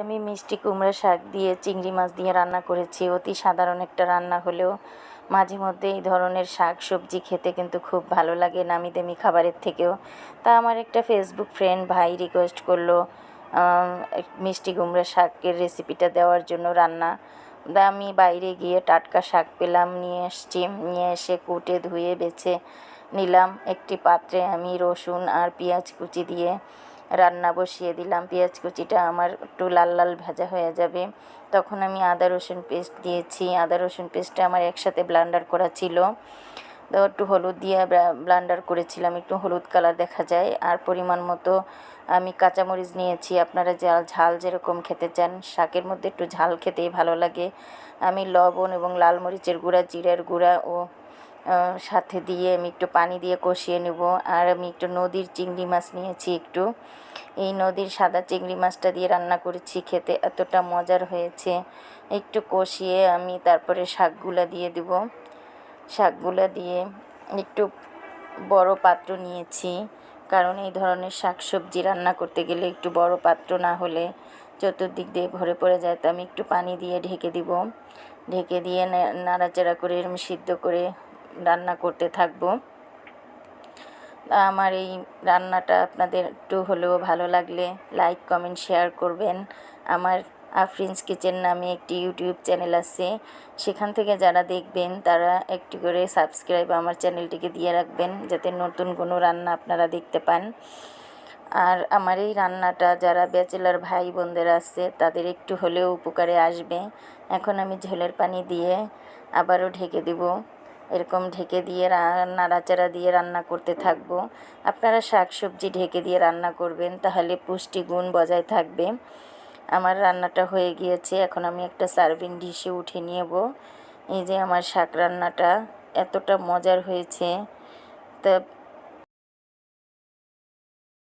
আমি মিষ্টি কুমড়া শাক দিয়ে চিংড়ি মাছ দিয়ে রান্না করেছি। অতি সাধারণ একটা রান্না হলেও মাঝে মধ্যে এই ধরনের শাক সবজি খেতে কিন্তু খুব ভালো লাগে নামি দামি খাবারের থেকেও। তা আমার একটা ফেসবুক ফ্রেন্ড ভাই রিকোয়েস্ট করলো মিষ্টি কুমড়া শাকের রেসিপিটা দেওয়ার জন্য রান্না। আমি বাইরে গিয়ে টাটকা শাক পেলাম, নিয়ে এসছি। নিয়ে এসে কুটে ধুয়ে বেছে নিলাম। একটি পাত্রে আমি রসুন আর পেঁয়াজ কুচি দিয়ে রান্না বসিয়ে দিলাম। পেঁয়াজ কুচিটা আমার একটু লাল লাল ভাজা হয়ে যাবে, তখন আমি আদা রসুন পেস্ট দিয়েছি। আদা রসুন পেস্টটা আমার একসাথে ব্লেন্ডার করা ছিল, তো একটু হলুদ দিয়ে ব্লেন্ডার করেছিলাম, একটু হলুদ কালার দেখা যায়। আর পরিমাণ মতো আমি কাঁচামরিচ নিয়েছি। আপনারা ঝাল যেরকম খেতে চান, শাকের মধ্যে একটু ঝাল খেতেই ভালো লাগে। আমি লবণ এবং লাল মরিচের গুঁড়া, জিরার গুঁড়া ও সাথে দিয়ে আমি একটু পানি দিয়ে কষিয়ে নেব। আর আমি একটু নদীর চিংড়ি মাছ নিয়েছি একটু, এই নদীর সাদা চিংড়ি মাছটা দিয়ে রান্না করেছি, খেতে এতটা মজার হয়েছে। একটু কষিয়ে আমি তারপরে শাকগুলা দিয়ে দেব। শাকগুলা দিয়ে একটু বড় পাত্র নিয়েছি, কারণ এই ধরনের শাকসবজি রান্না করতে গেলে একটু বড় পাত্র না হলে চতুর্দিক দিয়ে ভরে পড়ে যায়। তো আমি একটু পানি দিয়ে ঢেকে দিব। ঢেকে দিয়ে নাড়াচাড়া করে আমি সিদ্ধ করে রান্না করতে থাকবো। আমার এই রান্নাটা আপনাদের একটু হলেও ভালো লাগলে লাইক কমেন্ট শেয়ার করবেন। আমার আফরিনস কিচেন নামে একটি ইউটিউব চ্যানেল আছে, সেখান থেকে যারা দেখবেন তারা একটু করে সাবস্ক্রাইব আমার চ্যানেলটিকে দিয়ে রাখবেন, যাতে নতুন কোনো রান্না আপনারা দেখতে পান। আর আমার এই রান্নাটা যারা ব্যাচেলার ভাই বোনদের আছে তাদের একটু হলেও উপকারে আসবে। এখন আমি ঝোলের পানি দিয়ে আবারও ঢেকে দেব। এরকম ঢেকে দিয়ে নাড়াচাড়া দিয়ে রান্না করতে থাকবো। আপনারা শাক সবজি ঢেকে দিয়ে রান্না করবেন, তাহলে পুষ্টিগুণ বজায় থাকবে। আমার রান্নাটা হয়ে গিয়েছে, এখন আমি একটা সার্ভিং ডিশে উঠে নেব। এই যে আমার শাক রান্নাটা এতটা মজার হয়েছে, তা